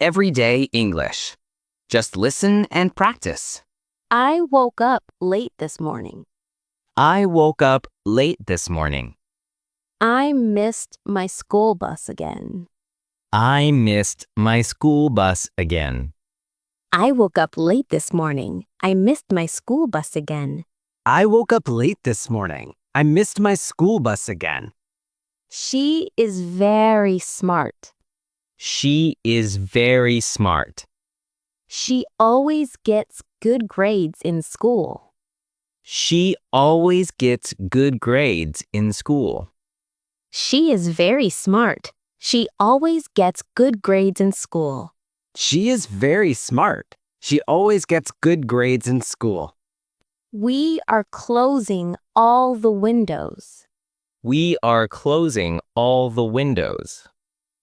everyday English. Just listen and practice. I woke up late this morning. I woke up late this morning. I missed my school bus again. I missed my school bus again. I woke up late this morning. I missed my school bus again. I woke up late this morning. I missed my school bus again. She is very smart. She is very smart. She always gets good grades in school. She always gets good grades in school. She is very smart. She always gets good grades in school. She is very smart. She always gets good grades in school. We are closing all the windows. We are closing all the windows.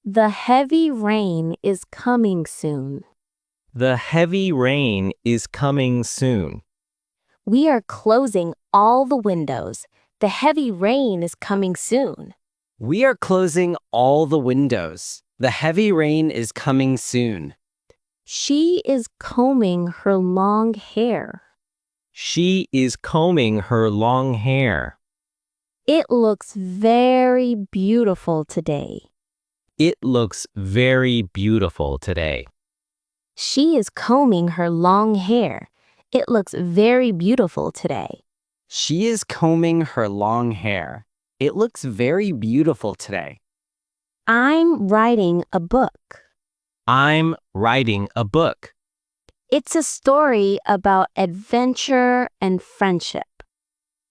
The heavy rain is coming soon. The heavy rain is coming soon. We are closing all the windows. The heavy rain is coming soon. We are closing all the windows. The heavy rain is coming soon. She is combing her long hair. She is combing her long hair. It looks very beautiful today. It looks very beautiful today. She is combing her long hair. It looks very beautiful today. She is combing her long hair. It looks very beautiful today. I'm writing a book. I'm writing a book. It's a story about adventure and friendship.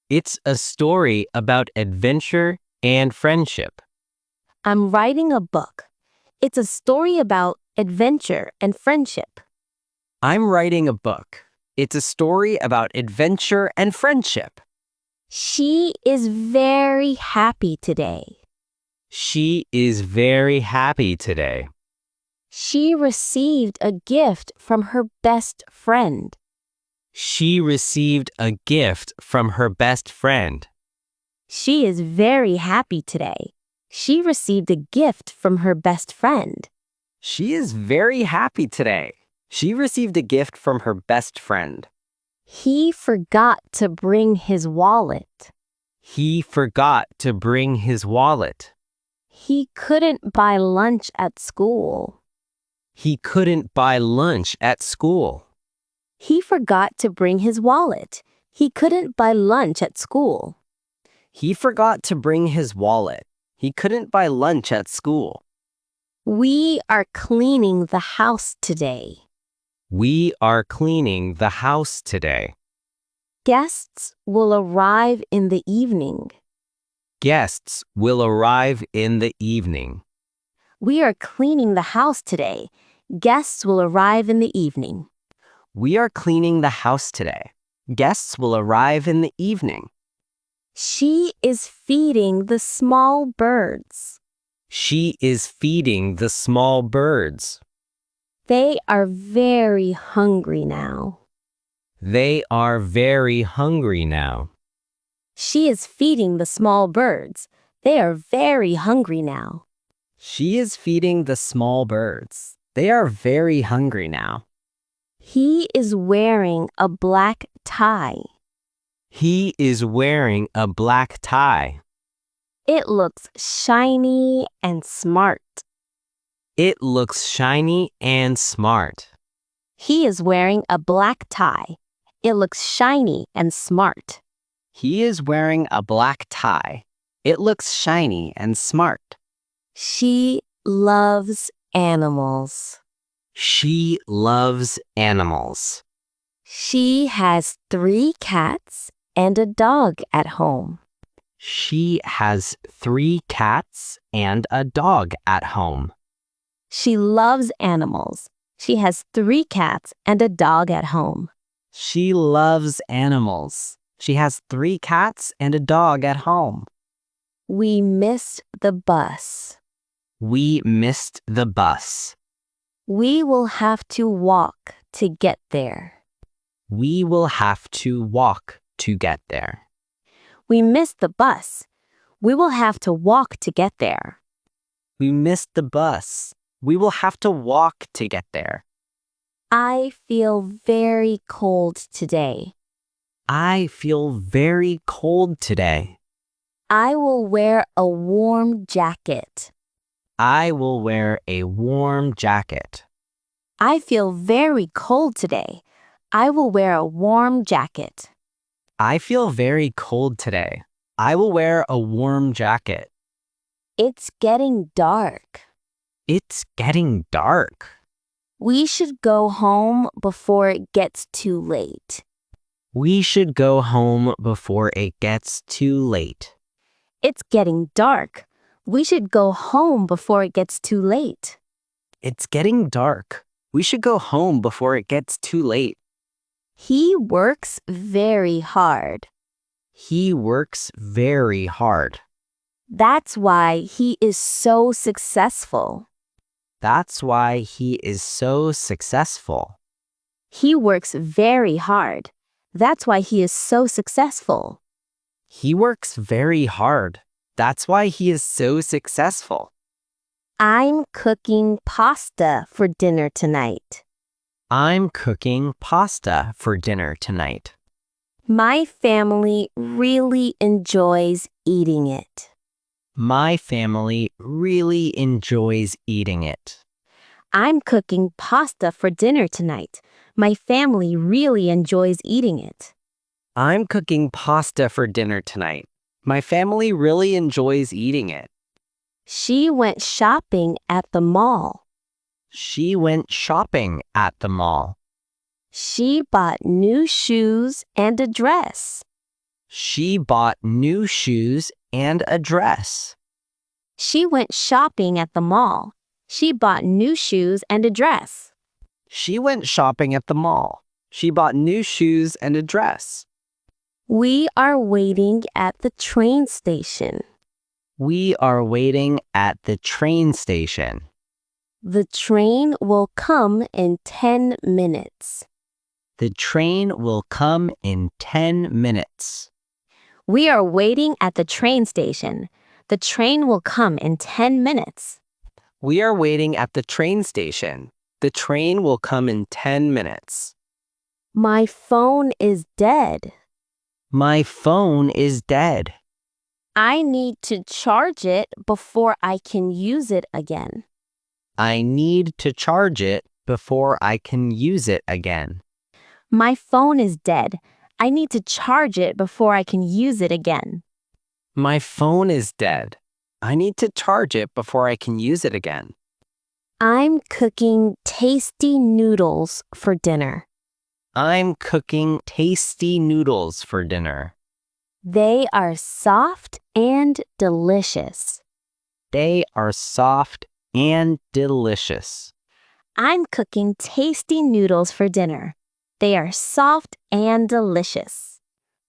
It's a story about adventure and friendship. I'm writing a book. It's a story about adventure and friendship. I'm writing a book. It's a story about adventure and friendship. She is very happy today. She is very happy today. She received a gift from her best friend. She received a gift from her best friend. She is very happy today. She received a gift from her best friend. She is very happy today. She received a gift from her best friend. He forgot to bring his wallet. He forgot to bring his wallet. He couldn't buy lunch at school. He couldn't buy lunch at school. He forgot to bring his wallet. He couldn't buy lunch at school. He forgot to bring his wallet. He couldn't buy lunch at school. We are cleaning the house today. We are cleaning the house today. Guests will arrive in the evening. Guests will arrive in the evening. We are cleaning the house today. Guests will arrive in the evening. We are cleaning the house today. Guests will arrive in the evening. She is feeding the small birds. She is feeding the small birds. They are very hungry now. They are very hungry now. She is feeding the small birds. They are very hungry now. She is feeding the small birds. They are very hungry now. He is wearing a black tie. He is wearing a black tie. It looks shiny and smart. It looks shiny and smart. He is wearing a black tie. It looks shiny and smart. He is wearing a black tie. It looks shiny and smart. She loves animals. She loves animals. She has 3 cats and a dog at home. She has 3 cats and a dog at home. She loves animals. She has 3 cats and a dog at home. She loves animals. She has 3 cats and a dog at home. We missed the bus. We missed the bus. We will have to walk to get there. We will have to walk to get there. We missed the bus. We will have to walk to get there. We missed the bus. We will have to walk to get there. I feel very cold today. I feel very cold today. I will wear a warm jacket. I will wear a warm jacket. I feel very cold today. I will wear a warm jacket. I feel very cold today. I will wear a warm jacket. It's getting dark. It's getting dark. We should go home before it gets too late. We should go home before it gets too late. It's getting dark. We should go home before it gets too late. It's getting dark. We should go home before it gets too late. He works very hard. He works very hard. That's why he is so successful. That's why he is so successful. He works very hard. That's why he is so successful. He works very hard. That's why he is so successful. I'm cooking pasta for dinner tonight. I'm cooking pasta for dinner tonight. My family really enjoys eating it. My family really enjoys eating it. I'm cooking pasta for dinner tonight. My family really enjoys eating it. I'm cooking pasta for dinner tonight. My family really enjoys eating it. She went shopping at the mall. She went shopping at the mall. She bought new shoes and a dress. She bought new shoes and a dress. She went shopping at the mall. She bought new shoes and a dress. She went shopping at the mall. She bought new shoes and a dress. We are waiting at the train station. We are waiting at the train station. The train will come in 10 minutes. The train will come in 10 minutes. We are waiting at the train station. The train will come in 10 minutes. We are waiting at the train station. The train will come in 10 minutes. My phone is dead. My phone is dead. I need to charge it before I can use it again. I need to charge it before I can use it again. My phone is dead. I need to charge it before I can use it again. My phone is dead. I need to charge it before I can use it again. I'm cooking tasty noodles for dinner. I'm cooking tasty noodles for dinner. They are soft and delicious. They are soft and delicious. I'm cooking tasty noodles for dinner. They are soft and delicious.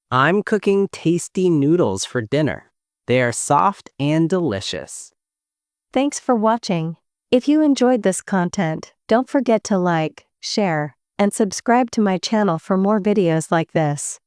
I'm cooking tasty noodles for dinner. They are soft and delicious. Thanks for watching. If you enjoyed this content, don't forget to like, share, and subscribe to my channel for more videos like this.